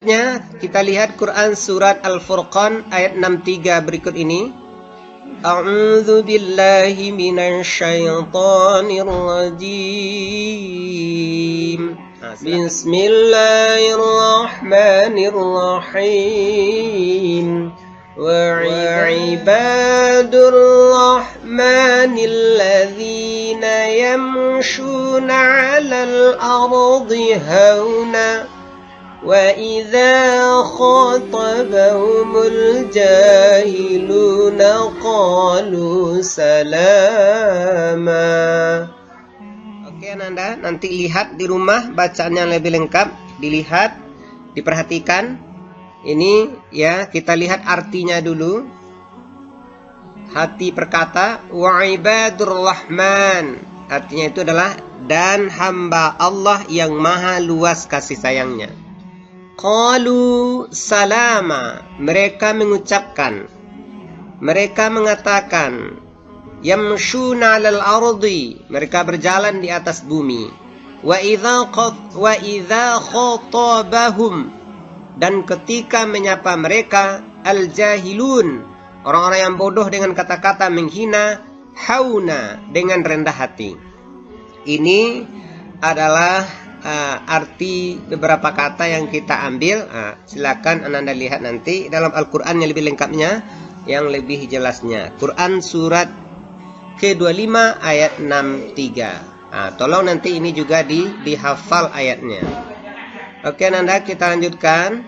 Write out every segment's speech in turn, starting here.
Kita lihat Quran surat Al-Furqan ayat 63 berikut ini. A'udzu billahi minasyaitonir rajim. Bismillahirrahmanirrahim. Wa ibadur rahmanil ladzina yamshuna 'alal ardi hauna وَإِذَا خَاطَبَهُمُ الْجَاهِلُونَ قَالُوا سَلَامًا. Oke Ananda, nanti lihat di rumah bacaannya lebih lengkap, dilihat, diperhatikan. Ini ya, kita lihat artinya dulu. Hati perkata wa ibadur rahman. Artinya itu adalah dan hamba Allah yang maha luas kasih sayangnya. Qalu salama, mereka mengucapkan, mereka mengatakan, yamshuna 'alal ardi, mereka berjalan di atas bumi. Wa idza khatabahum, dan ketika menyapa mereka, al-jahilun, orang-orang yang bodoh dengan kata-kata menghina, hauna, dengan rendah hati. Ini adalah arti beberapa kata yang kita ambil. Silakan Ananda lihat nanti dalam Al-Quran yang lebih lengkapnya, yang lebih jelasnya. Quran surat ke-25 ayat 63. Tolong nanti ini juga dihafal ayatnya. Oke Ananda, kita lanjutkan.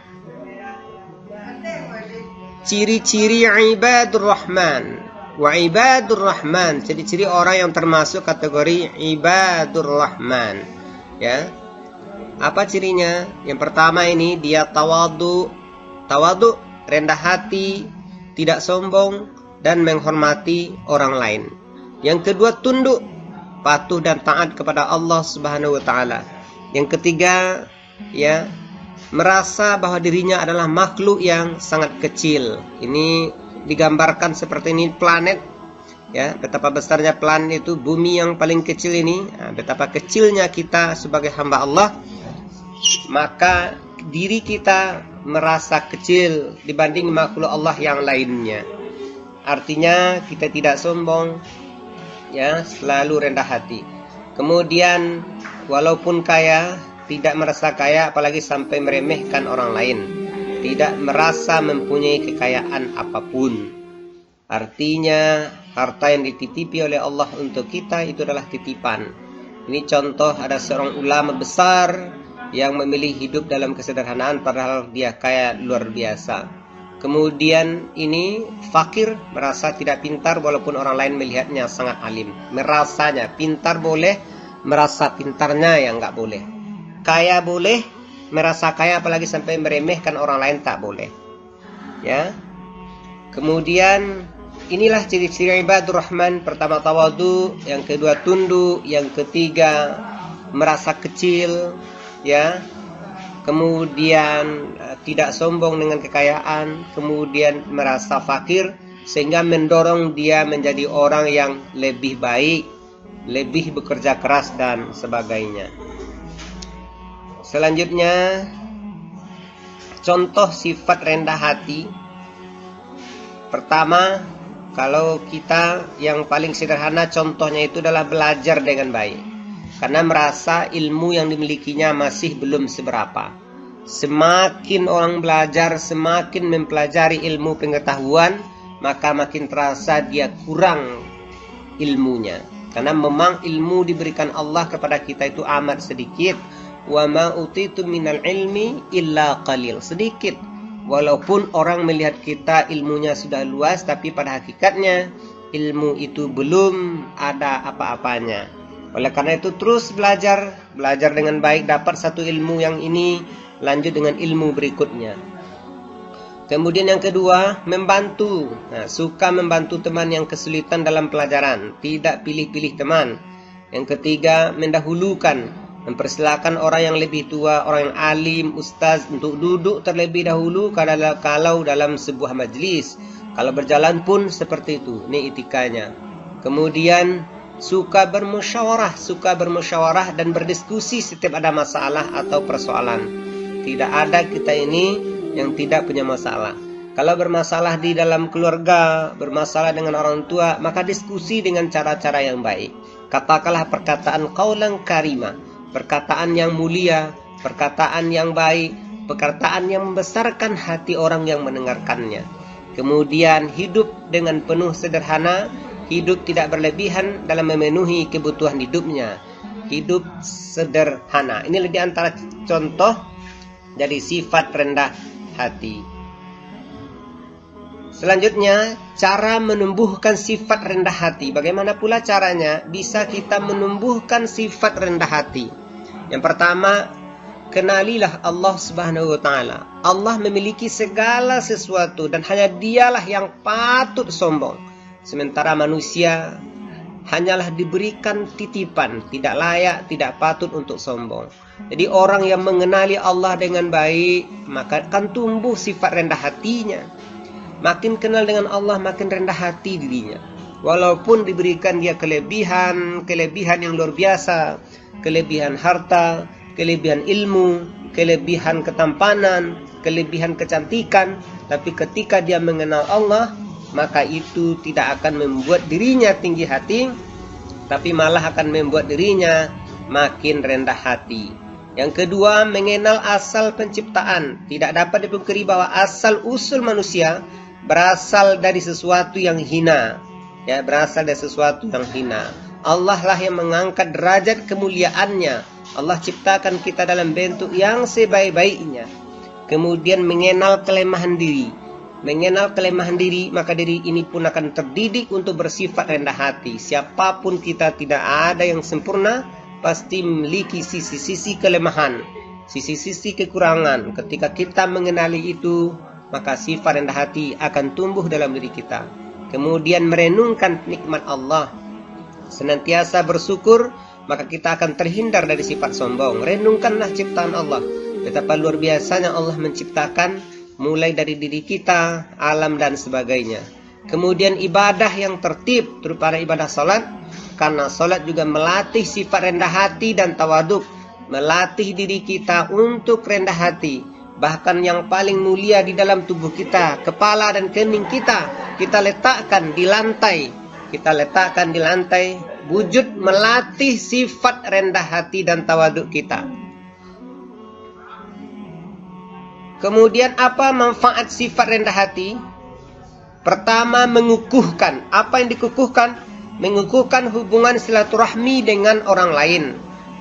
Ciri-ciri ibadur rahman. Wa ibadur rahman, ciri-ciri orang yang termasuk kategori ibadur rahman. Ya, apa cirinya? Yang pertama ini dia tawadu, rendah hati, tidak sombong dan menghormati orang lain. Yang kedua tunduk, patuh dan taat kepada Allah Subhanahu wa taala. Yang ketiga ya, merasa bahwa dirinya adalah makhluk yang sangat kecil. Ini digambarkan seperti ini planet. Ya, betapa besarnya planet itu, bumi yang paling kecil ini. Betapa kecilnya kita sebagai hamba Allah. Maka diri kita merasa kecil dibanding makhluk Allah yang lainnya. Artinya kita tidak sombong, ya, selalu rendah hati. Kemudian walaupun kaya, tidak merasa kaya, apalagi sampai meremehkan orang lain. Tidak merasa mempunyai kekayaan apapun. Artinya harta yang dititipi oleh Allah untuk kita itu adalah titipan. Ini contoh, ada seorang ulama besar yang memilih hidup dalam kesederhanaan padahal dia kaya luar biasa. Kemudian ini fakir, merasa tidak pintar walaupun orang lain melihatnya sangat alim. Merasanya pintar boleh, merasa pintarnya yang enggak boleh. Kaya boleh, merasa kaya apalagi sampai meremehkan orang lain tak boleh. Ya. Kemudian inilah ciri-ciri ibadur rahman. Pertama tawadu, yang kedua tunduk, yang ketiga merasa kecil, ya. Kemudian tidak sombong dengan kekayaan, kemudian merasa fakir sehingga mendorong dia menjadi orang yang lebih baik, lebih bekerja keras dan sebagainya. Selanjutnya contoh sifat rendah hati. Pertama, kalau kita yang paling sederhana contohnya itu adalah belajar dengan baik. Karena merasa ilmu yang dimilikinya masih belum seberapa. Semakin orang belajar, semakin mempelajari ilmu pengetahuan, maka makin terasa dia kurang ilmunya. Karena memang ilmu diberikan Allah kepada kita itu amat sedikit. Wa ma utitu minal ilmi illa qalil. Sedikit. Walaupun orang melihat kita ilmunya sudah luas, tapi pada hakikatnya ilmu itu belum ada apa-apanya. Oleh karena itu terus belajar dengan baik, dapat satu ilmu yang ini, lanjut dengan ilmu berikutnya. Kemudian yang kedua, membantu. Suka membantu teman yang kesulitan dalam pelajaran, tidak pilih-pilih teman. Yang ketiga, mendahulukan. Mempersilakan orang yang lebih tua, orang yang alim, ustaz untuk duduk terlebih dahulu kalau dalam sebuah majlis. Kalau berjalan pun seperti itu. Ini etikanya. Kemudian suka bermusyawarah dan berdiskusi setiap ada masalah atau persoalan. Tidak ada kita ini yang tidak punya masalah. Kalau bermasalah di dalam keluarga, bermasalah dengan orang tua, maka diskusi dengan cara-cara yang baik. Katakanlah perkataan qaulan karima, perkataan yang mulia, perkataan yang baik, perkataan yang membesarkan hati orang yang mendengarkannya. Kemudian hidup dengan penuh sederhana, hidup tidak berlebihan dalam memenuhi kebutuhan hidupnya. Hidup sederhana. Ini di antara contoh dari sifat rendah hati. Selanjutnya, cara menumbuhkan sifat rendah hati. Bagaimana pula caranya bisa kita menumbuhkan sifat rendah hati? Yang pertama, kenalilah Allah Subhanahu wa taala. Allah memiliki segala sesuatu dan hanya Dialah yang patut sombong. Sementara manusia hanyalah diberikan titipan, tidak layak, tidak patut untuk sombong. Jadi orang yang mengenali Allah dengan baik, maka akan tumbuh sifat rendah hatinya. Makin kenal dengan Allah, makin rendah hati dirinya. Walaupun diberikan dia kelebihan yang luar biasa, kelebihan harta, kelebihan ilmu, kelebihan ketampanan, kelebihan kecantikan, tapi ketika dia mengenal Allah, maka itu tidak akan membuat dirinya tinggi hati, tapi malah akan membuat dirinya makin rendah hati. Yang kedua, mengenal asal penciptaan. Tidak dapat dipungkiri bahwa asal usul manusia berasal dari sesuatu yang hina. Ya, berasal dari sesuatu yang hina. Allah lah yang mengangkat derajat kemuliaannya. Allah ciptakan kita dalam bentuk yang sebaik-baiknya. Kemudian mengenal kelemahan diri. Mengenal kelemahan diri, maka diri ini pun akan terdidik untuk bersifat rendah hati. Siapapun kita, tidak ada yang sempurna, pasti memiliki sisi-sisi kelemahan, sisi-sisi kekurangan. Ketika kita mengenali itu, maka sifat rendah hati akan tumbuh dalam diri kita. Kemudian merenungkan nikmat Allah, senantiasa bersyukur, maka kita akan terhindar dari sifat sombong. Renungkanlah ciptaan Allah, betapa luar biasanya Allah menciptakan, mulai dari diri kita, alam dan sebagainya. Kemudian ibadah yang tertib, terutama ibadah salat, karena salat juga melatih sifat rendah hati dan tawaduk, melatih diri kita untuk rendah hati. Bahkan yang paling mulia di dalam tubuh kita, kepala dan kening kita letakkan di lantai. Kita letakkan di lantai, wujud melatih sifat rendah hati dan tawaduk kita. Kemudian apa manfaat sifat rendah hati? Pertama, mengukuhkan. Apa yang dikukuhkan? Mengukuhkan hubungan silaturahmi dengan orang lain.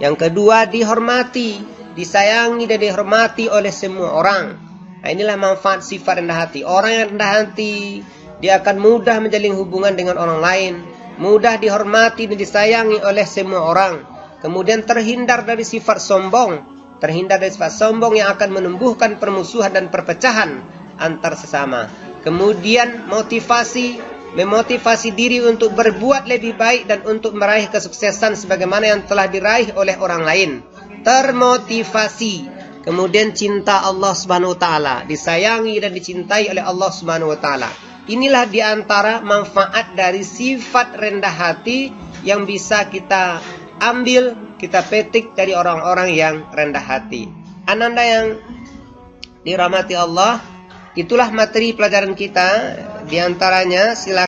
Yang kedua, dihormati, disayangi dan dihormati oleh semua orang. Nah, inilah manfaat sifat rendah hati. Orang yang rendah hati, dia akan mudah menjalin hubungan dengan orang lain, mudah dihormati dan disayangi oleh semua orang. Kemudian terhindar dari sifat sombong. Terhindar dari sifat sombong yang akan menumbuhkan permusuhan dan perpecahan antar sesama. Kemudian memotivasi diri untuk berbuat lebih baik dan untuk meraih kesuksesan sebagaimana yang telah diraih oleh orang lain. Termotivasi. Kemudian cinta Allah Subhanahu wa taala, disayangi dan dicintai oleh Allah Subhanahu wa taala. Inilah diantara manfaat dari sifat rendah hati yang bisa kita ambil, kita petik dari orang-orang yang rendah hati. Ananda yang dirahmati Allah, itulah materi pelajaran kita. Di antaranya silakan